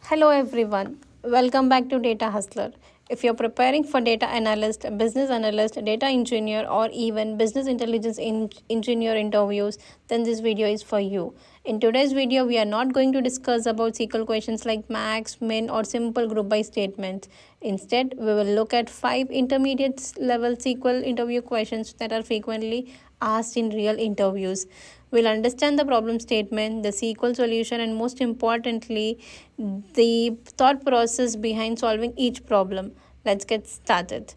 Hello everyone, welcome back to Data Hustler. If you're preparing for data analyst, business analyst, data engineer, or even business intelligence engineer interviews, then this video is for you. In today's video, we are not going to discuss about SQL questions like max, min, or simple group by statements. Instead, we will look at 5 intermediate level SQL interview questions that are frequently asked in real interviews. We'll understand the problem statement, the SQL solution, and most importantly, the thought process behind solving each problem. Let's get started.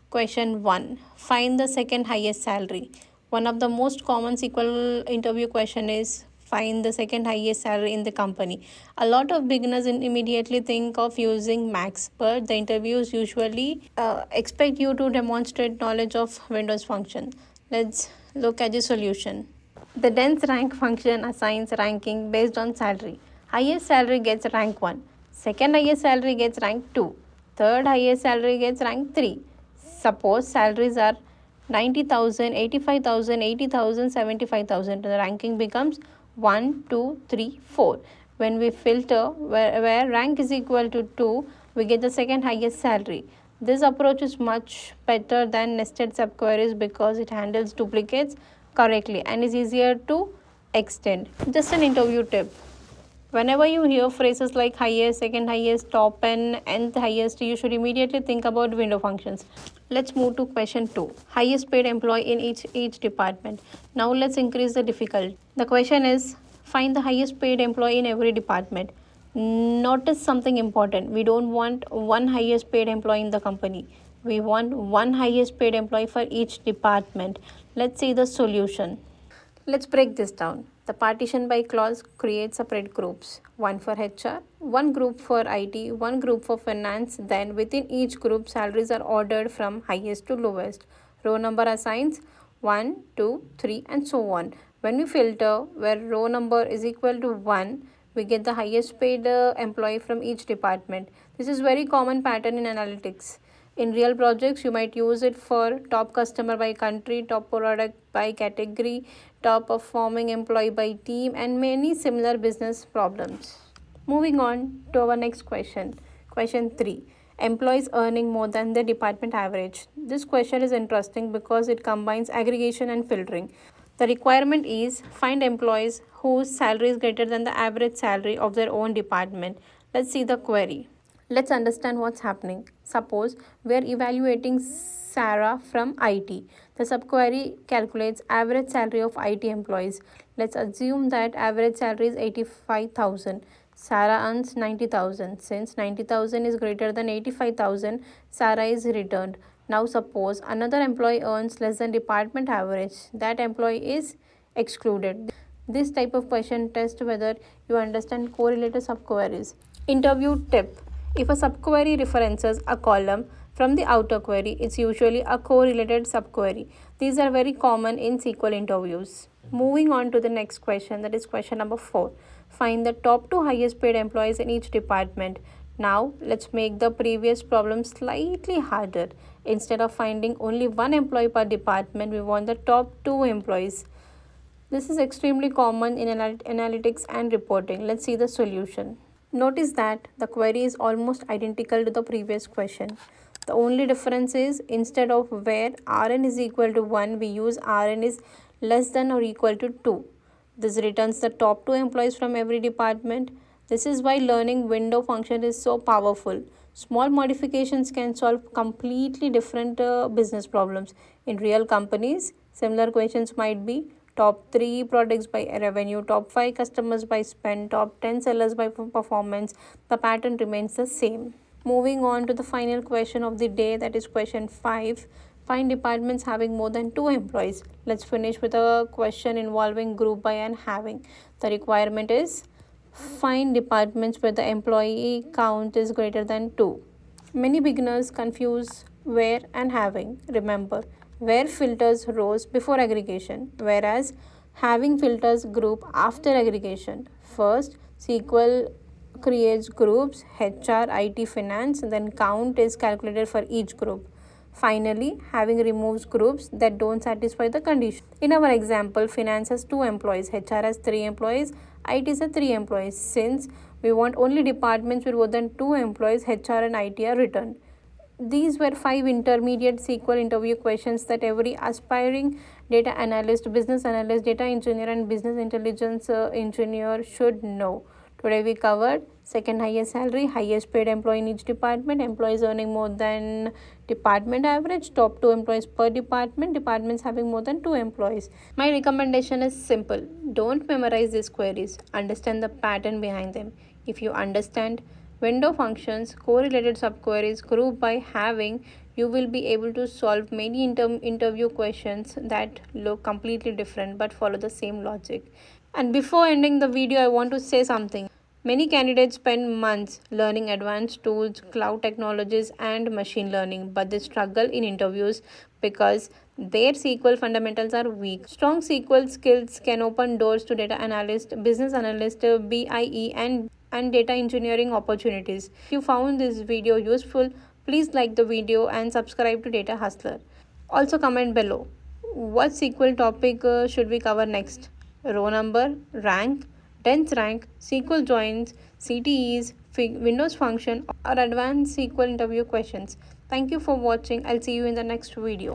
Question 1. Find the second highest salary. One of the most common SQL interview question is find the second highest salary in the company. A lot of beginners immediately think of using max, but the interviews usually expect you to demonstrate knowledge of Windows function. Let's look at the solution. The dense rank function assigns ranking based on salary. Highest salary gets rank 1. Second highest salary gets rank 2. Third highest salary gets rank 3. Suppose salaries are 90,000, 85,000, 80,000, 75,000. The ranking becomes 1, 2, 3, 4. When we filter where rank is equal to 2, we get the second highest salary. This approach is much better than nested subqueries because it handles duplicates correctly and is easier to extend. Just an interview tip. Whenever you hear phrases like highest, second highest, top and nth highest, you should immediately think about window functions. Let's move to question 2. Highest paid employee in each department. Now let's increase the difficulty. The question is find the highest paid employee in every department. Notice something important. We don't want one highest paid employee in the company. We want one highest paid employee for each department. Let's see the solution. Let's break this down. The partition by clause creates separate groups. One for HR, one group for IT, one group for finance. Then within each group, salaries are ordered from highest to lowest. Row number assigns 1, 2, 3 and so on. When we filter where row number is equal to 1, we get the highest paid employee from each department. This is very common pattern in analytics. In real projects, you might use it for top customer by country, top product by category, top performing employee by team, and many similar business problems. Moving on to our next question. Question 3. Employees earning more than the department average. This question is interesting because it combines aggregation and filtering. The requirement is find employees whose salary is greater than the average salary of their own department. Let's see the query. Let's understand what's happening. Suppose we are evaluating Sarah from IT. The subquery calculates average salary of IT employees. Let's assume that average salary is 85,000. Sarah earns 90,000. Since 90,000 is greater than 85,000, Sarah is returned. Now suppose another employee earns less than department average. That employee is excluded. This type of question tests whether you understand correlated subqueries. Interview tip. If a subquery references a column from the outer query, it's usually a correlated subquery. These are very common in SQL interviews. Moving on to the next question, that is question number 4. Find the top 2 highest paid employees in each department. Now, let's make the previous problem slightly harder. Instead of finding only one employee per department, we want the top 2 employees. This is extremely common in analytics and reporting. Let's see the solution. Notice that the query is almost identical to the previous question. The only difference is instead of where Rn is equal to 1, we use Rn is less than or equal to 2. This returns the top 2 employees from every department. This is why learning window function is so powerful. Small modifications can solve completely different business problems. In real companies, similar questions might be top 3 products by revenue, top 5 customers by spend, top 10 sellers by performance. The pattern remains the same. Moving on to the final question of the day, that is question 5. Find departments having more than 2 employees. Let's finish with a question involving group by and having. The requirement is find departments where the employee count is greater than 2. Many beginners confuse where and having. Remember, where filters rows before aggregation, whereas having filters group after aggregation. First, SQL creates groups HR, IT, finance, then count is calculated for each group. Finally, having removes groups that don't satisfy the condition. In our example, finance has 2 employees, HR has 3 employees, IT has 3 employees. Since we want only departments with more than 2 employees, HR and IT are returned. These were 5 intermediate SQL interview questions that every aspiring data analyst, business analyst, data engineer, and business intelligence engineer should know. Today we covered second highest salary, highest paid employee in each department, employees earning more than department average, top 2 employees per department, departments having more than 2 employees. My recommendation is simple. Don't memorize these queries. Understand the pattern behind them. If you understand window functions, correlated subqueries, group by having, you will be able to solve many interview questions that look completely different but follow the same logic. And before ending the video, I want to say something. Many candidates spend months learning advanced tools, cloud technologies, and machine learning, but they struggle in interviews because their SQL fundamentals are weak. Strong SQL skills can open doors to data analyst, business analyst, BIE, and data engineering opportunities. If you found this video useful, please like the video and subscribe to Data Hustler. Also, comment below what SQL topic should we cover next. Row number, rank, dense rank, SQL joins, CTEs, Windows function, or advanced SQL interview questions. Thank you for watching. I'll see you in the next video.